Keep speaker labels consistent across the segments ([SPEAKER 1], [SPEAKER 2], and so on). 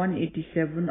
[SPEAKER 1] 187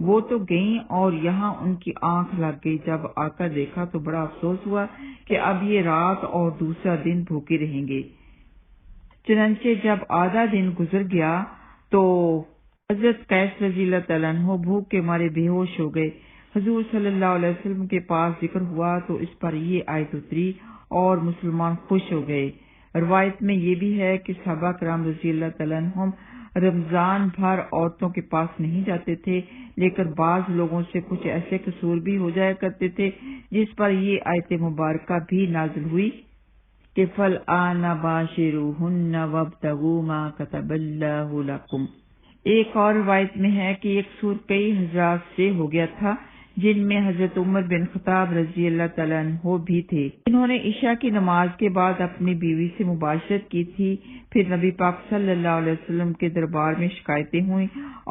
[SPEAKER 1] وہ تو گئیں اور یہاں ان کی آنکھ لگ گئی۔ جب آ کر دیکھا تو بڑا افسوس ہوا کہ اب یہ رات اور دوسرا دن بھوکے رہیں گے۔ چنانچہ جب آدھا دن گزر گیا تو حضرت قیس رضی اللہ تعالیٰ عنہ بھوک کے مارے بے ہوش ہو گئے۔ حضور صلی اللہ علیہ وسلم کے پاس ذکر ہوا تو اس پر یہ آیت اتری اور مسلمان خوش ہو گئے۔ روایت میں یہ بھی ہے کہ صحابہ کرام رضی اللہ تعالیٰ عنہم رمضان بھر عورتوں کے پاس نہیں جاتے تھے، لیکن بعض لوگوں سے کچھ ایسے قصور بھی ہو جایا کرتے تھے جس پر یہ آیت مبارکہ بھی نازل ہوئی کہ فَالْآنَ بَاشِرُوهُنَّ وَابْتَغُوا مَا كَتَبَ اللَّهُ لَكُمْ۔ ایک اور روایت میں ہے کہ یہ قصور کئی حضرات سے ہو گیا تھا، جن میں حضرت عمر بن خطاب رضی اللہ تعالیٰ عنہ بھی تھے۔ انہوں نے عشاء کی نماز کے بعد اپنی بیوی سے مباشرت کی تھی، پھر نبی پاک صلی اللہ علیہ وسلم کے دربار میں شکایتیں ہوئیں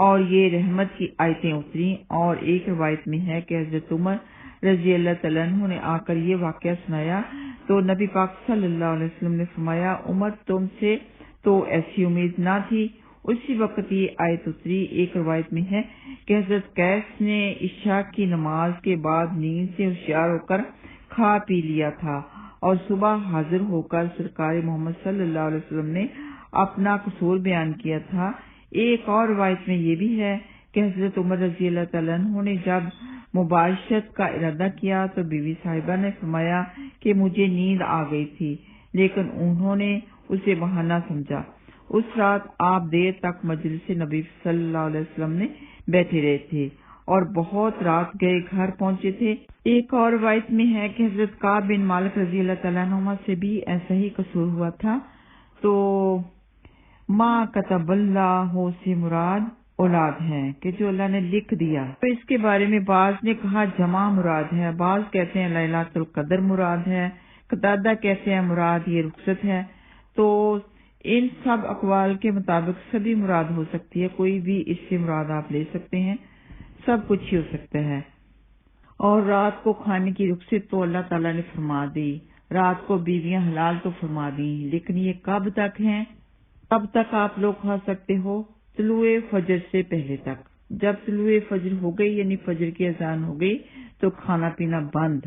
[SPEAKER 1] اور یہ رحمت کی آیتیں اتریں۔ اور ایک روایت میں ہے کہ حضرت عمر رضی اللہ تعالیٰ عنہ نے آ کر یہ واقعہ سنایا تو نبی پاک صلی اللہ علیہ وسلم نے فرمایا، عمر تم سے تو ایسی امید نہ تھی۔ اسی وقت یہ آیت اتری۔ ایک روایت میں ہے کہ حضرت قیس نے عشاء کی نماز کے بعد نیند سے ہوشیار ہو کر کھا پی لیا تھا اور صبح حاضر ہو کر سرکار محمد صلی اللہ علیہ وسلم نے اپنا قصور بیان کیا تھا۔ ایک اور روایت میں یہ بھی ہے کہ حضرت عمر رضی اللہ تعالیٰ عنہ نے جب مباشرت کا ارادہ کیا تو بیوی صاحبہ نے فرمایا کہ مجھے نیند آ گئی تھی، لیکن انہوں نے اسے بہانہ سمجھا۔ اس رات آپ دیر تک مجلس نبی صلی اللہ علیہ وسلم نے بیٹھے رہے تھے اور بہت رات گئے گھر پہنچے تھے۔ ایک اور روایت میں ہے کہ حضرت کعب بن مالک رضی اللہ تعالیٰ عنہ سے بھی ایسا ہی قصور ہوا تھا، تو ما کتب اللہ سے مراد اولاد ہے کہ جو اللہ نے لکھ دیا۔ تو اس کے بارے میں بعض نے کہا جمع مراد ہے، بعض کہتے ہیں لیلۃ القدر مراد ہے، قتادہ کہتے ہیں مراد یہ رخصت ہے۔ تو ان سب اقوال کے مطابق سبھی مراد ہو سکتی ہے، کوئی بھی اس سے مراد آپ لے سکتے ہیں، سب کچھ ہی ہو سکتا ہے۔ اور رات کو کھانے کی رخصت تو اللہ تعالیٰ نے فرما دی، رات کو بیویاں حلال تو فرما دی، لیکن یہ کب تک ہیں؟ کب تک آپ لوگ کھا سکتے ہو؟ طلوع فجر سے پہلے تک۔ جب طلوع فجر ہو گئی یعنی فجر کی اذان ہو گئی تو کھانا پینا بند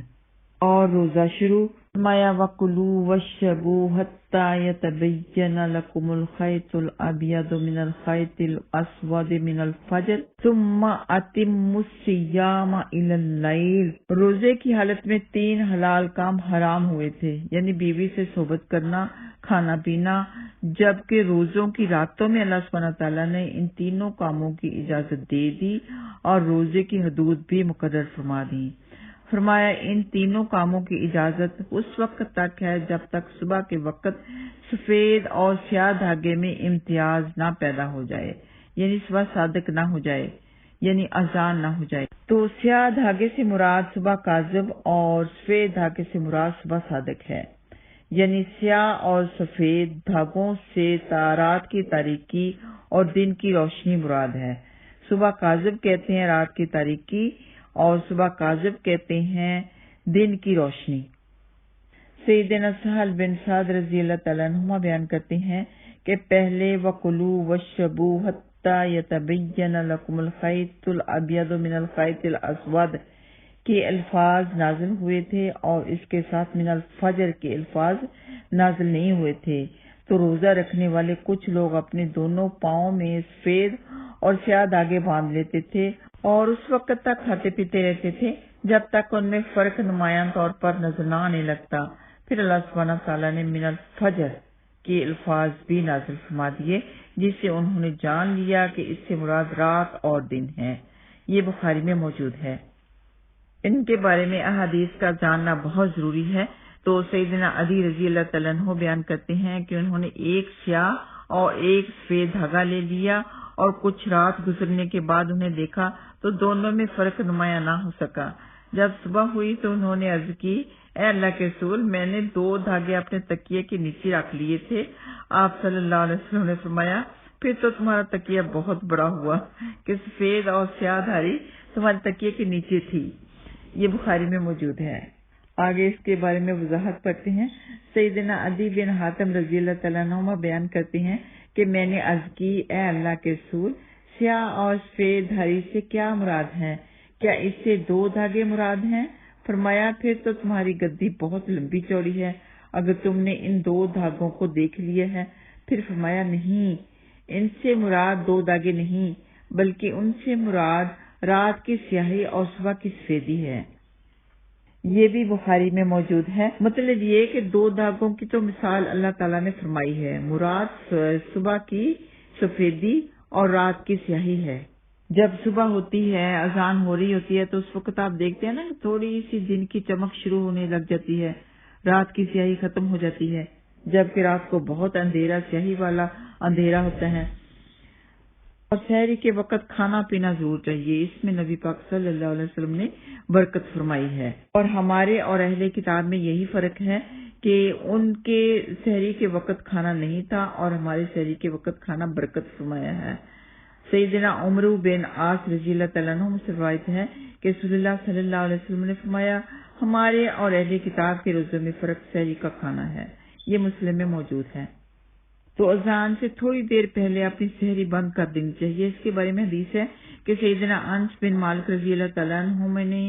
[SPEAKER 1] اور روزہ شروع۔ فرمایا وَكُلُوا وَاشْرَبُوا حَتَّى يَتَبَيَّنَ لَكُمُ الْخَيْطُ الْأَبْيَضُ مِنَ الْخَيْطِ الْأَسْوَدِ مِنَ الْفَجْرِ ثُمَّ أَتِمُّوا الصِّيَامَ إِلَى اللَّيْلِ۔ روزے کی حالت میں 3 حلال کام حرام ہوئے تھے، یعنی بیوی سے صحبت کرنا، کھانا پینا، جبکہ روزوں کی راتوں میں اللہ سبحانہ تعالیٰ نے ان تینوں کاموں کی اجازت دے دی اور روزے کی حدود بھی مقرر فرما دی۔ فرمایا ان تینوں کاموں کی اجازت اس وقت تک ہے جب تک صبح کے وقت سفید اور سیاہ دھاگے میں امتیاز نہ پیدا ہو جائے، یعنی صبح صادق نہ ہو جائے، یعنی اذان نہ ہو جائے۔ تو سیاہ دھاگے سے مراد صبح کاذب اور سفید دھاگے سے مراد صبح صادق ہے، یعنی سیاہ اور سفید دھاگوں سے رات کی تاریکی اور دن کی روشنی مراد ہے۔ صبح کاذب کہتے ہیں رات کی تاریکی اور صبح کاذب کہتے ہیں دن کی روشنی۔ سیدنا سہل بن سعد رضی اللہ تعالیٰ عنہ بیان کرتے ہیں کہ پہلے وَكُلُوا وَاشْرَبُوا حَتَّى يَتَبَيَّنَ لَكُمُ الْخَيْطُ الْأَبْيَضُ مِنَ الْخَيْطِ الْأَسْوَدِ کے الفاظ نازل ہوئے تھے اور اس کے ساتھ من الفجر کے الفاظ نازل نہیں ہوئے تھے۔ تو روزہ رکھنے والے کچھ لوگ اپنے دونوں پاؤں میں سفید اور سیاہ دھاگے باندھ لیتے تھے اور اس وقت تک کھاتے پیتے رہتے تھے جب تک ان میں فرق نمایاں طور پر نظر نہ آنے لگتا۔ پھر اللہ سبحانہ تعالیٰ نے من الفجر کے الفاظ بھی نازل فرما دیے، جس سے انہوں نے جان لیا کہ اس سے مراد رات اور دن ہے۔ یہ بخاری میں موجود ہے۔ ان کے بارے میں احادیث کا جاننا بہت ضروری ہے۔ تو سیدنا علی رضی اللہ تعالیٰ عنہ بیان کرتے ہیں کہ انہوں نے ایک سیاہ اور ایک سفید دھاگا لے لیا اور کچھ رات گزرنے کے بعد انہیں دیکھا تو دونوں میں فرق نمایاں نہ ہو سکا۔ جب صبح ہوئی تو انہوں نے عرض کی، اے اللہ کے رسول، میں نے 2 دھاگے اپنے تکیے کے نیچے رکھ لیے تھے۔ آپ صلی اللہ علیہ وسلم نے فرمایا، پھر تو تمہارا تکیہ بہت بڑا ہوا کہ سفید اور سیاہ دھاری تمہارے تکیے کے نیچے تھی۔ یہ بخاری میں موجود ہے۔ آگے اس کے بارے میں وضاحت کرتے ہیں۔ سیدنا عدی بن حاتم رضی اللہ تعالیٰ عنہ بیان کرتے ہیں کہ میں نے عرض کی، اے اللہ کے رسول، سیاہ اور سفید دھاری سے کیا مراد ہے؟ کیا اس سے 2 دھاگے مراد ہیں؟ فرمایا پھر تو تمہاری گدی بہت لمبی چوڑی ہے اگر تم نے ان 2 دھاگوں کو دیکھ لیا ہے۔ پھر فرمایا نہیں، ان سے مراد 2 دھاگے نہیں بلکہ ان سے مراد رات کی سیاہی اور صبح کی سفیدی ہے۔ یہ بھی بخاری میں موجود ہے۔ مطلب یہ کہ 2 دھاگوں کی تو مثال اللہ تعالیٰ نے فرمائی ہے، مراد صبح کی سفیدی اور رات کی سیاہی ہے۔ جب صبح ہوتی ہے، اذان ہو رہی ہوتی ہے تو اس وقت آپ دیکھتے ہیں نا تھوڑی سی دن کی چمک شروع ہونے لگ جاتی ہے، رات کی سیاہی ختم ہو جاتی ہے، جبکہ رات کو بہت اندھیرا، سیاہی والا اندھیرا ہوتا ہے۔ اور سحری کے وقت کھانا پینا ضرور چاہیے، اس میں نبی پاک صلی اللہ علیہ وسلم نے برکت فرمائی ہے۔ اور ہمارے اور اہل کتاب میں یہی فرق ہے کہ ان کے سحری کے وقت کھانا نہیں تھا اور ہمارے سحری کے وقت کھانا برکت فرمایا ہے۔ سیدنا عمر بن عاص رضی اللہ تعالیٰ عنہ سے روایت ہے کہ رسول اللہ صلی اللہ علیہ وسلم نے فرمایا ہمارے اور اہل کتاب کے روزوں میں فرق سحری کا کھانا ہے۔ یہ مسلم میں موجود ہے۔ تو اذان سے تھوڑی دیر پہلے اپنی سحری بند کر دینی چاہیے۔ اس کے بارے میں حدیث ہے کہ سیدنا انس بن مالک رضی اللہ تعالیٰ عنہ نے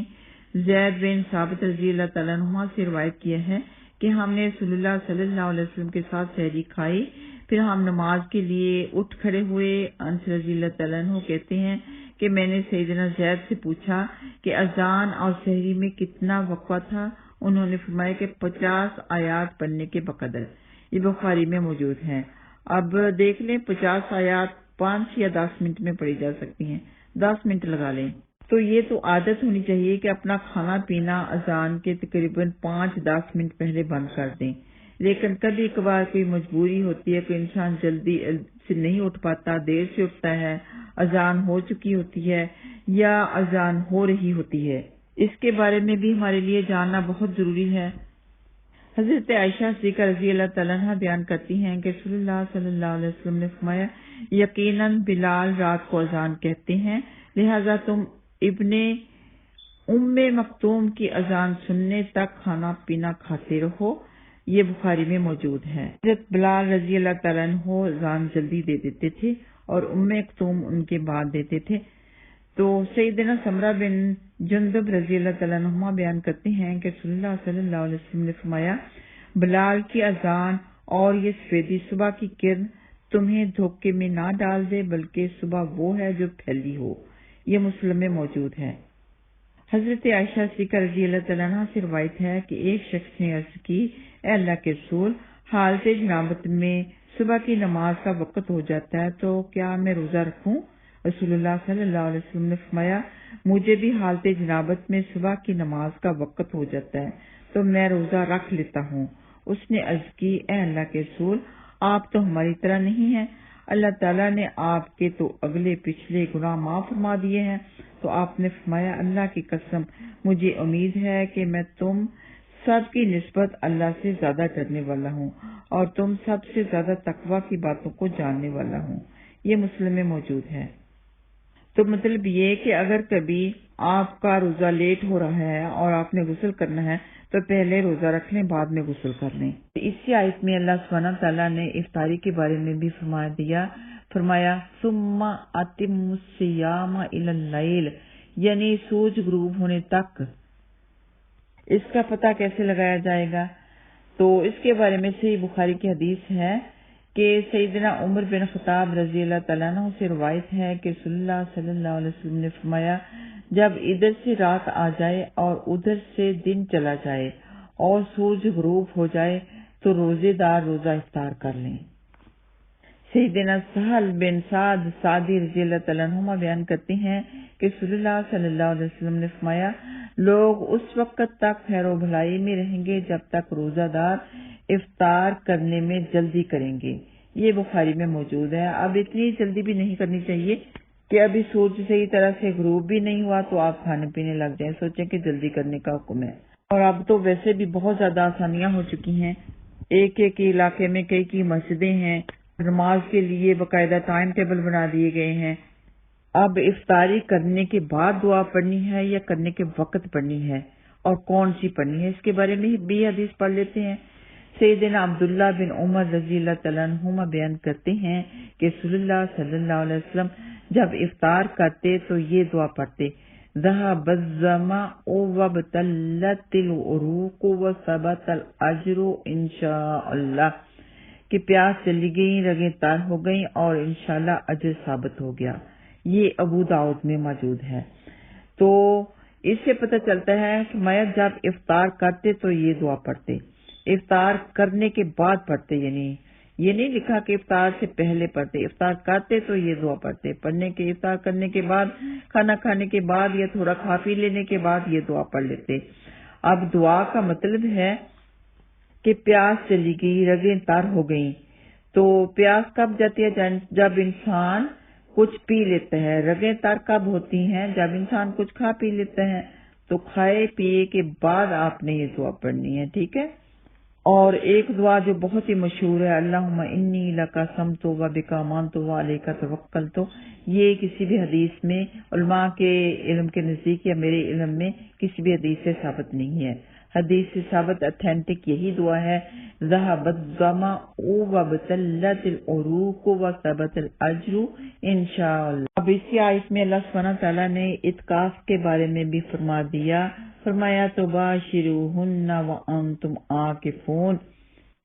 [SPEAKER 1] زید بن ثابت رضی اللہ تعالیٰ عنہ سے روایت کیا ہے کہ ہم نے رسول اللہ صلی اللہ علیہ وسلم کے ساتھ سحری کھائی، پھر ہم نماز کے لیے اٹھ کھڑے ہوئے۔ انس رضی اللہ تعالیٰ عنہ کہتے ہیں کہ میں نے سیدنا زید سے پوچھا کہ اذان اور سحری میں کتنا وقفہ تھا؟ انہوں نے فرمایا کہ 50 آیات پڑھنے کے بقدر۔ یہ بخاری میں موجود ہے۔ اب دیکھ لیں 50 آیات 5 یا 10 منٹ میں پڑھی جا سکتی ہیں، 10 منٹ لگا لیں۔ تو یہ تو عادت ہونی چاہیے کہ اپنا کھانا پینا اذان کے تقریباً 5-10 منٹ پہلے بند کر دیں۔ لیکن کبھی کبھار کوئی مجبوری ہوتی ہے، کوئی انسان جلدی سے نہیں اٹھ پاتا، دیر سے اٹھتا ہے، اذان ہو چکی ہوتی ہے یا اذان ہو رہی ہوتی ہے، اس کے بارے میں بھی ہمارے لیے جاننا بہت ضروری ہے۔ حضرت عائشہ صدیقہ رضی اللہ تعالیٰ عنہ بیان کرتی ہیں کہ رسول اللہ صلی اللہ علیہ وسلم نے فرمایا یقیناً بلال رات کو اذان کہتے ہیں، لہذا تم ابن ام مکتوم کی اذان سننے تک کھانا پینا کھاتے رہو۔ یہ بخاری میں موجود ہے۔ حضرت بلال رضی اللہ تعالیٰ عنہ اذان جلدی دے دیتے تھے اور ام مکتوم ان کے بعد دیتے تھے۔ تو سیدنا سمرہ بن جندب رضی اللہ تعالیٰ عنہ بیان کرتے ہیں کہ رسول اللہ صلی اللہ علیہ وسلم نے فرمایا بلال کی اذان اور یہ سفیدی صبح کی کرن تمہیں دھوکے میں نہ ڈال دے بلکہ صبح وہ ہے جو پھیلی ہو۔ یہ مسلم میں موجود ہے۔ حضرت عائشہ صدیقہ رضی اللہ تعالیٰ عنہ سے روایت ہے کہ ایک شخص نے عرض کی اے اللہ کے رسول، حالت جنابت میں صبح کی نماز کا وقت ہو جاتا ہے تو کیا میں روزہ رکھوں؟ رسول اللہ صلی اللہ علیہ وسلم نے فرمایا مجھے بھی حالت جنابت میں صبح کی نماز کا وقت ہو جاتا ہے تو میں روزہ رکھ لیتا ہوں۔ اس نے عرض کی اے اللہ کے رسول، آپ تو ہماری طرح نہیں ہیں، اللہ تعالیٰ نے آپ کے تو اگلے پچھلے گناہ معاف فرما دیے ہیں۔ تو آپ نے فرمایا اللہ کی قسم مجھے امید ہے کہ میں تم سب کی نسبت اللہ سے زیادہ ڈرنے والا ہوں اور تم سب سے زیادہ تقوی کی باتوں کو جاننے والا ہوں۔ یہ مسلم میں موجود ہے۔ تو مطلب یہ کہ اگر کبھی آپ کا روزہ لیٹ ہو رہا ہے اور آپ نے غسل کرنا ہے تو پہلے روزہ رکھ لیں، بعد میں غسل کر لیں۔ اسی آیت میں اللہ سبحانہ تعالیٰ نے افطاری کے بارے میں بھی فرمایا ثم اتموا الصیام الی اللیل، یعنی سورج غروب ہونے تک۔ اس کا پتہ کیسے لگایا جائے گا؟ تو اس کے بارے میں صحیح بخاری کی حدیث ہے کہ سیدنا عمر بن خطاب رضی اللہ تعالیٰ عنہ سے روایت ہے کہ رسول اللہ صلی اللہ علیہ وسلم نے فرمایا جب ادھر سے رات آ جائے اور ادھر سے دن چلا جائے اور سورج غروب ہو جائے تو روزے دار روزہ افطار کر لیں۔ سیدنا سہل بن سعد سعدی رضی اللہ تعالیٰ عنہ بیان کرتے ہیں کہ رسول اللہ صلی اللہ علیہ وسلم نے فرمایا لوگ اس وقت تک خیر و بھلائی میں رہیں گے جب تک روزہ دار افطار کرنے میں جلدی کریں گے۔ یہ بخاری میں موجود ہے۔ اب اتنی جلدی بھی نہیں کرنی چاہیے کہ ابھی سورج صحیح طرح سے غروب بھی نہیں ہوا تو آپ کھانے پینے لگ جائیں، سوچیں کہ جلدی کرنے کا حکم ہے۔ اور اب تو ویسے بھی بہت زیادہ آسانیاں ہو چکی ہیں، ایک ایک علاقے میں کئی مسجدیں ہیں، نماز کے لیے باقاعدہ ٹائم ٹیبل بنا دیے گئے ہیں۔ اب افطاری کرنے کے بعد دعا پڑھنی ہے یا کرنے کے وقت پڑھنی ہے اور کون سی پڑھنی ہے، اس کے بارے میں بھی حدیث پڑھ لیتے ہیں۔ سیدنا عبداللہ بن عمر رضی اللہ تعالیٰ عنہما بیان کرتے ہیں کہ رسول اللہ صلی اللہ علیہ وسلم جب افطار کرتے تو یہ دعا پڑھتے، ذهب الظمأ وابتلت العروق وثبت الاجر انشاء اللہ، کہ پیاس چلی گئی، رگیں تار ہو گئیں اور انشاءاللہ اجر ثابت ہو گیا۔ یہ ابو داؤد میں موجود ہے۔ تو اس سے پتہ چلتا ہے کہ میت جب افطار کرتے تو یہ دعا پڑھتے، افطار کرنے کے بعد پڑھتے، یعنی یہ نہیں لکھا کہ افطار سے پہلے پڑھتے، افطار کرتے تو یہ دعا پڑھتے، پڑھنے کے افطار کرنے کے بعد، کھانا کھانے کے بعد یا تھوڑا کھا پی لینے کے بعد یہ دعا پڑھ لیتے۔ اب دعا کا مطلب ہے کہ پیاس چلی گئی، رگیں تر ہو گئیں۔ تو پیاس کب جاتی ہے؟ جب انسان کچھ پی لیتا ہے۔ رگیں تر کب ہوتی ہیں؟ جب انسان کچھ کھا پی لیتا ہے۔ تو کھائے پیے کے بعد آپ نے یہ دعا پڑھنی ہے، ٹھیک ہے؟ اور ایک دعا جو بہت ہی مشہور ہے، اللہم انی لک قسمت و بک آمنت و علیک توکلت، یہ کسی بھی حدیث میں، علماء کے علم کے نزدیک یا میرے علم میں کسی بھی حدیث سے ثابت نہیں ہے۔ حدیث سے ثابت اتھینٹک یہی دعا ہے، ذهب الظمأ وابتلت العروق وثبت الاجر انشاءاللہ۔ اب اسی آیت میں اللہ سبحانہ تعالیٰ نے اعتکاف کے بارے میں بھی فرما دیا، فرمایا تباشروہن وانتم عاکفون،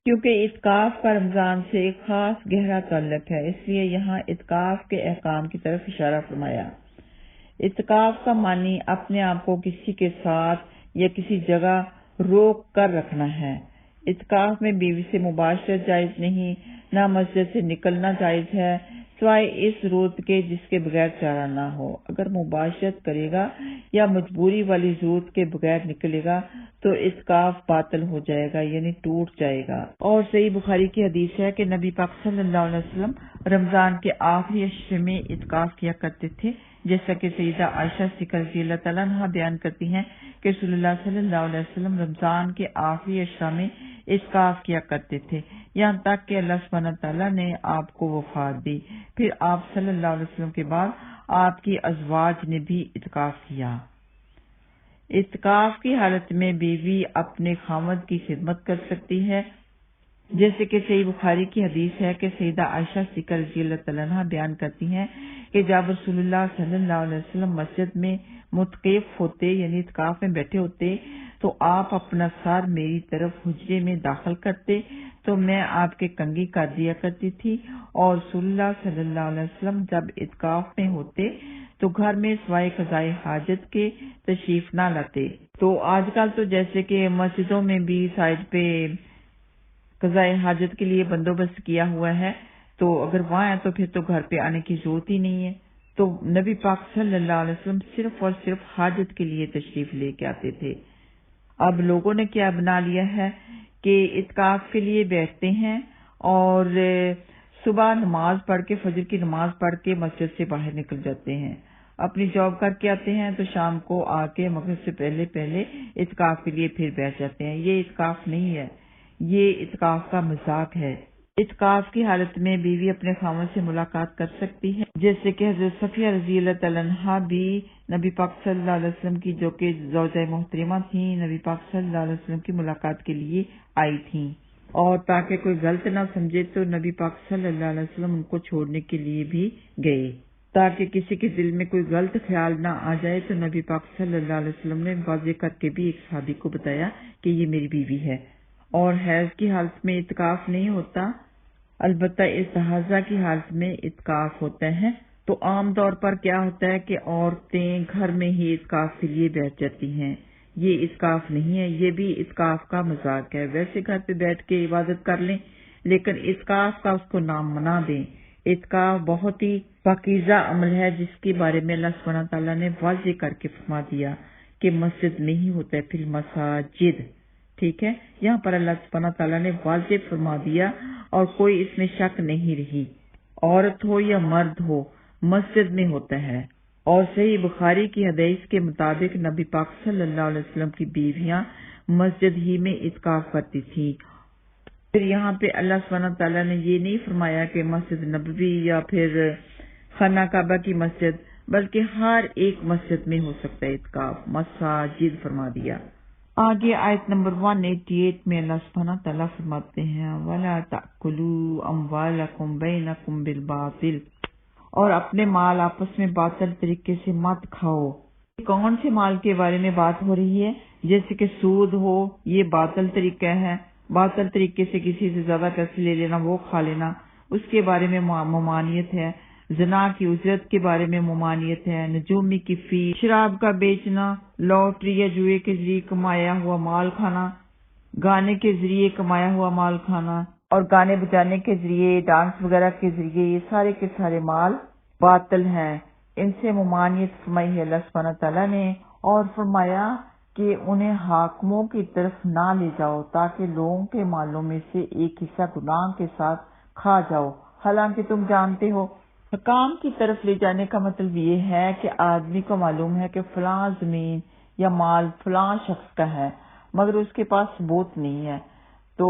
[SPEAKER 1] کیونکہ اعتکاف کا رمضان سے ایک خاص گہرا تعلق ہے، اس لیے یہاں اعتکاف کے احکام کی طرف اشارہ فرمایا۔ اعتکاف کا معنی اپنے آپ کو کسی کے ساتھ یا کسی جگہ روک کر رکھنا ہے۔ اعتکاف میں بیوی سے مباشرت جائز نہیں، نہ مسجد سے نکلنا جائز ہے، سوائے اس ضرورت کے جس کے بغیر چارہ نہ ہو۔ اگر مباشرت کرے گا یا مجبوری والی ضرورت کے بغیر نکلے گا تو اعتکاف باطل ہو جائے گا، یعنی ٹوٹ جائے گا۔ اور صحیح بخاری کی حدیث ہے کہ نبی پاک صلی اللہ علیہ وسلم رمضان کے آخری عشرے میں اعتکاف کیا کرتے تھے، جیسا کہ سیدہ عائشہ صدیقہ رضی اللہ تعالیٰ عنہا بیان کرتی ہیں کہ رسول اللہ صلی اللہ علیہ وسلم رمضان کے آخری عشرہ میں اعتکاف کیا کرتے تھے، یہاں تک کہ اللہ سبحانہ تعالیٰ نے آپ کو وفات دی۔ پھر آپ صلی اللہ علیہ وسلم کے بعد آپ کی ازواج نے بھی اعتکاف کیا۔ اعتکاف کی حالت میں بیوی اپنے خاوند کی خدمت کر سکتی ہے، جیسے کہ صحیح بخاری کی حدیث ہے کہ سیدہ عائشہ صدیقہ رضی اللہ تعالیٰ عنہا بیان کرتی ہیں کہ جب رسول اللہ صلی اللہ علیہ وسلم مسجد میں متقف ہوتے، یعنی اعتکاف میں بیٹھے ہوتے، تو آپ اپنا سر میری طرف حجرے میں داخل کرتے تو میں آپ کے کنگھی کر دیا کرتی تھی، اور رسول اللہ صلی اللہ علیہ وسلم جب اعتکاف میں ہوتے تو گھر میں سوائے قضائے حاجت کے تشریف نہ لاتے۔ تو آج کل تو جیسے کہ مسجدوں میں بھی سائڈ پہ قضائے حاجت کے لیے بندوبست کیا ہوا ہے، تو اگر وہاں ہے تو پھر تو گھر پہ آنے کی ضرورت ہی نہیں ہے۔ تو نبی پاک صلی اللہ علیہ وسلم صرف اور صرف حاجت کے لیے تشریف لے کے آتے تھے۔ اب لوگوں نے کیا بنا لیا ہے کہ اعتکاف کے لیے بیٹھتے ہیں اور صبح نماز پڑھ کے، فجر کی نماز پڑھ کے مسجد سے باہر نکل جاتے ہیں، اپنی جاب کر کے آتے ہیں تو شام کو آ کے مغرب سے پہلے اعتکاف کے لیے پھر بیٹھ جاتے ہیں۔ یہ اعتکاف نہیں ہے، یہ اعتکاف کا مذاق ہے۔ اعتکاف کی حالت میں بیوی اپنے خاوند سے ملاقات کر سکتی ہے، جیسے کہ حضرت صفیہ رضی اللہ تعالیٰ عنہا بھی نبی پاک صلی اللہ علیہ وسلم کی، جو کہ زوجہ محترمہ تھیں، نبی پاک صلی اللہ علیہ وسلم کی ملاقات کے لیے آئی تھیں، اور تاکہ کوئی غلط نہ سمجھے تو نبی پاک صلی اللہ علیہ وسلم ان کو چھوڑنے کے لیے بھی گئے، تاکہ کسی کے دل میں کوئی غلط خیال نہ آ جائے۔ تو نبی پاک صلی اللہ علیہ وسلم نے واضح کر کے بھی ایک صحابی کو بتایا کہ یہ میری بیوی ہے۔ اور حیض کی حالت میں اعتکاف نہیں ہوتا، البتہ استحاضہ کی حالت میں اعتکاف ہوتا ہے۔ تو عام طور پر کیا ہوتا ہے کہ عورتیں گھر میں ہی اعتکاف کے لیے بیٹھ جاتی ہیں، یہ اعتکاف نہیں ہے، یہ بھی اعتکاف کا مذاق ہے۔ ویسے گھر پہ بیٹھ کے عبادت کر لیں، لیکن اعتکاف کا اس کو نام نہ دیں۔ اعتکاف بہت ہی پاکیزہ عمل ہے، جس کے بارے میں اللہ سبحانہ تعالیٰ نے واضح کر کے فرما دیا کہ مسجد میں ہی ہوتا ہے، پھر مساجد، ٹھیک ہے؟ یہاں پر اللہ سبحانہ تعالیٰ نے واضح فرما دیا اور کوئی اس میں شک نہیں رہی، عورت ہو یا مرد ہو مسجد میں ہوتا ہے۔ اور صحیح بخاری کی حدیث کے مطابق نبی پاک صلی اللہ علیہ وسلم کی بیویاں مسجد ہی میں اعتکاف کرتی تھی۔ پھر یہاں پہ اللہ سبحانہ تعالیٰ نے یہ نہیں فرمایا کہ مسجد نبوی یا پھر خانہ کعبہ کی مسجد، بلکہ ہر ایک مسجد میں ہو سکتا ہے اعتکاف، مساجد فرما دیا۔ آگے آیت نمبر 188 میں اللہ سبحانہ تعالیٰ فرماتے ہیں وَلَا تَأْكُلُوا أَمْوَالَكُمْ بَيْنَكُمْ بِالْبَاطِلِ، اور اپنے مال آپس میں باطل طریقے سے مت کھاؤ۔ کون سے مال کے بارے میں بات ہو رہی ہے؟ جیسے کہ سود ہو، یہ باطل طریقہ ہے، باطل طریقے سے کسی سے زیادہ پیسے لے لینا، وہ کھا لینا، اس کے بارے میں ممانعت ہے۔ زنا کی اجرت کے بارے میں ممانعت ہے۔ نجومی کی فی، شراب کا بیچنا، لاٹری یا جوئے کے ذریعے کمایا ہوا مال کھانا، گانے کے ذریعے کمایا ہوا مال کھانا اور گانے بجانے کے ذریعے، ڈانس وغیرہ کے ذریعے، یہ سارے کے سارے مال باطل ہیں۔ ان سے ممانعت فرمائی ہے اللہ سبحانہ تعالیٰ نے، اور فرمایا کہ انہیں حاکموں کی طرف نہ لے جاؤ تاکہ لوگوں کے مالوں میں سے ایک حصہ گناہ کے ساتھ کھا جاؤ، حالانکہ تم جانتے ہو۔ حکام کی طرف لے جانے کا مطلب یہ ہے کہ آدمی کو معلوم ہے کہ فلاں زمین یا مال فلاں شخص کا ہے مگر اس کے پاس ثبوت نہیں ہے، تو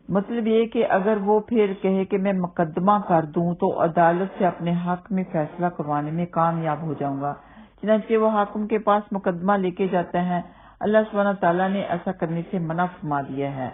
[SPEAKER 1] مطلب یہ کہ اگر وہ پھر کہے کہ میں مقدمہ کر دوں تو عدالت سے اپنے حق میں فیصلہ کروانے میں کامیاب ہو جاؤں گا، چنانچہ وہ حاکم کے پاس مقدمہ لے کے جاتا ہے۔ اللہ سبحانہ تعالیٰ نے ایسا کرنے سے منع فرما دیا ہے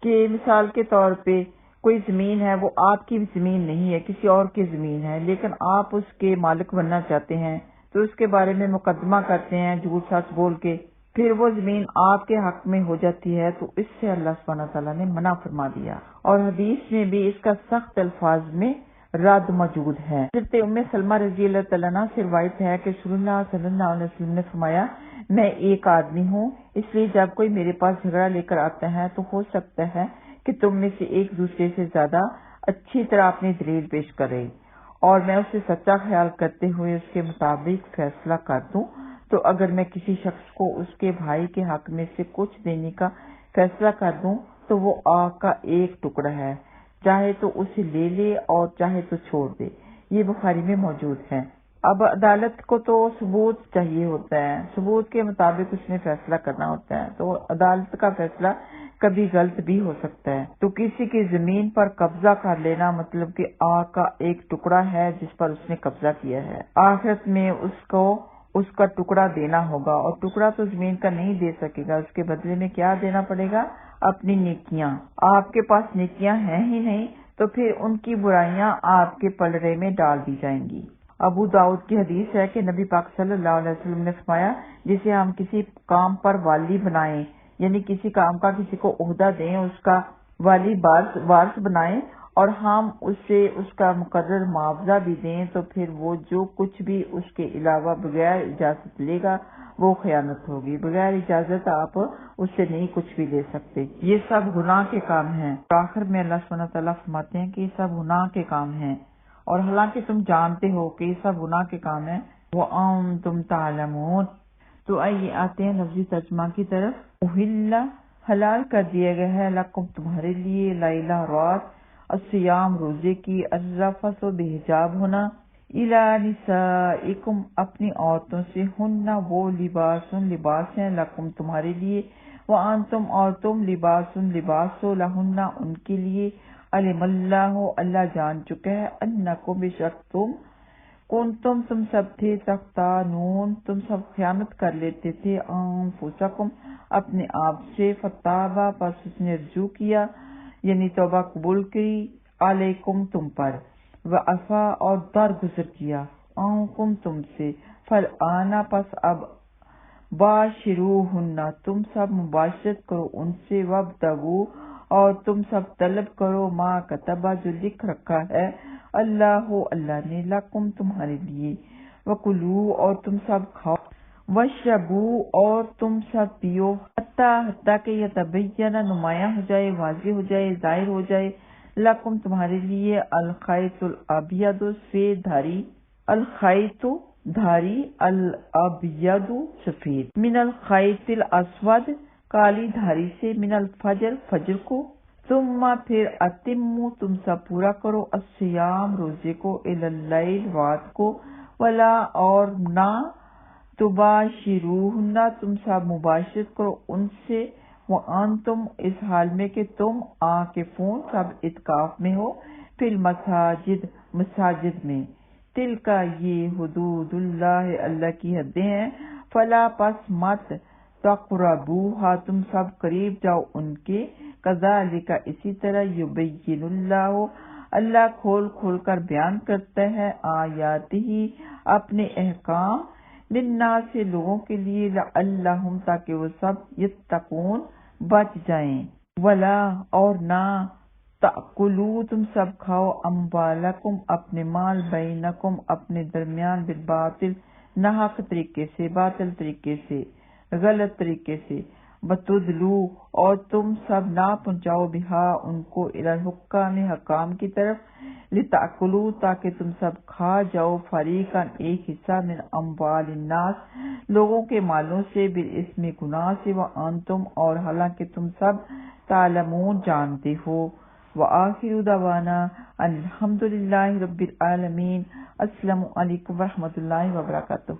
[SPEAKER 1] کہ مثال کے طور پہ کوئی زمین ہے، وہ آپ کی زمین نہیں ہے، کسی اور کی زمین ہے، لیکن آپ اس کے مالک بننا چاہتے ہیں تو اس کے بارے میں مقدمہ کرتے ہیں جھوٹ سچ بول کے، پھر وہ زمین آپ کے حق میں ہو جاتی ہے، تو اس سے اللہ سبحانہ تعالیٰ نے منع فرما دیا، اور حدیث میں بھی اس کا سخت الفاظ میں رد موجود ہے۔ حضرت ام سلمہ رضی اللہ تعالیٰ عنہا سے روایت ہے کہ رسول اللہ صلی اللہ علیہ وسلم نے فرمایا، میں ایک آدمی ہوں، اس لیے جب کوئی میرے پاس جھگڑا لے کر آتا ہے تو ہو سکتا ہے کہ تم میں سے ایک دوسرے سے زیادہ اچھی طرح اپنی دلیل پیش کرے اور میں اسے سچا خیال کرتے ہوئے اس کے مطابق فیصلہ کر دوں، تو اگر میں کسی شخص کو اس کے بھائی کے حق میں سے کچھ دینے کا فیصلہ کر دوں تو وہ آگ کا ایک ٹکڑا ہے، چاہے تو اسے لے لے اور چاہے تو چھوڑ دے۔ یہ بخاری میں موجود ہے۔ اب عدالت کو تو ثبوت چاہیے ہوتا ہے، ثبوت کے مطابق اس نے فیصلہ کرنا ہوتا ہے، تو عدالت کا فیصلہ کبھی غلط بھی ہو سکتا ہے۔ تو کسی کی زمین پر قبضہ کر لینا مطلب کہ آگ کا ایک ٹکڑا ہے جس پر اس نے قبضہ کیا ہے، آخرت میں اس کو اس کا ٹکڑا دینا ہوگا، اور ٹکڑا تو زمین کا نہیں دے سکے گا، اس کے بدلے میں کیا دینا پڑے گا؟ اپنی نیکیاں۔ آپ کے پاس نیکیاں ہیں ہی نہیں تو پھر ان کی برائیاں آپ کے پلڑے میں ڈال دی جائیں گی۔ ابو داؤد کی حدیث ہے کہ نبی پاک صلی اللہ علیہ وسلم نے فرمایا، جسے ہم کسی کام پر والی بنائیں، یعنی کسی کام کا کسی کو عہدہ دیں، اس کا والی وارث بنائیں اور ہم اسے اس کا مقرر معاوضہ بھی دیں، تو پھر وہ جو کچھ بھی اس کے علاوہ بغیر اجازت لے گا وہ خیانت ہوگی۔ بغیر اجازت آپ اس سے نہیں کچھ بھی لے سکتے۔ یہ سب گناہ کے کام ہیں۔ آخر میں اللہ سبحانہ تعالیٰ فرماتے ہیں کہ یہ سب گناہ کے کام ہیں، اور حالانکہ تم جانتے ہو کہ یہ سب گناہ کے کام ہیں۔ وَأَنْتُمْ تَعْلَمُونَ۔ تو آئیے آتے ہیں لفظی ترجمہ کی طرف۔ اُحِلَّ، حلال کر دیا گیا ہے، لکم تمہارے لیے، لیلہ رات، الصیام روزے کی، الرفث بے حجاب ہونا، الی نسائکم اپنی عورتوں سے، ہن وہ لباس ہیں، لکم تمہارے لیے، وانتم اور تم لباس ہو، لہن ان کے لیے، علم اللہ اللہ جان چکا ہے، انکم بے شک تم سب تھے، تختانون تم سب خیانت کر لیتے تھے، انفسکم اپنے آپ سے، فتابا پس اس نے رجوع کیا یعنی توبہ قبول کی، علیکم تم پر، وعفا اور درگزر کیا، عنکم تم سے، فالآن پس اب، باشروہن تم سب مباشرت کرو ان سے، وابتغوا اور تم سب طلب کرو، ما کتبہ جو لکھ رکھا ہے، اللہ نے، لکم تمہارے لیے، وکلوا اور تم سب کھاؤ، واشربوا اور تم سب پیو، حتیٰ کہ یتبین نمایاں ہو جائے، واضح ہو جائے، ظاہر ہو جائے، لکم تمہارے لیے، الخیط الابیض سفید دھاری، الخیط دھاری، الابیض سفید، من الخیط الاسود کالی دھاری سے، من الفجر فجر کو، ثم پھر اتموا تم سب پورا کرو، الصیام روزے کو، الی اللیل رات کو، ولا اور نہ، تباشروہن تم سب مباشرت کرو ان سے، وانتم اس حال میں کہ تم عاکفون سب اعتکاف میں ہو، فی المساجد مساجد میں، تلکا یہ حدود اللہ اللہ کی حدیں ہیں، فلا پس مت، تقربوہا تم سب قریب جاؤ ان کے، کذالک اسی طرح، یبین اللہ اللہ کھول کھول کر بیان کرتا ہے آیات ہی اپنے احکام للناس سے لوگوں کے لیے لعلہم تاکہ وہ سب یتقون بچ جائیں ولا اور نہ تأکلوا تم سب کھاؤ اموالکم اپنے مال بینکم اپنے درمیان بالباطل ناحق طریقے سے باطل طریقے سے غلط طریقے سے بتدلو اور تم سب نہ پہنچاؤ بہا ان کو الی الحکام حکام کی طرف لتأکلوا تاکہ تم سب کھا جاؤ فریقاً ایک حصہ من اموال الناس لوگوں کے مالوں سے بالاسم گناہ سے وانتم اور حالانکہ تم سب تعلمون جانتے ہو وآخر دعوانا الحمدللہ رب العالمین السلام علیکم ورحمۃ اللہ وبرکاتہ.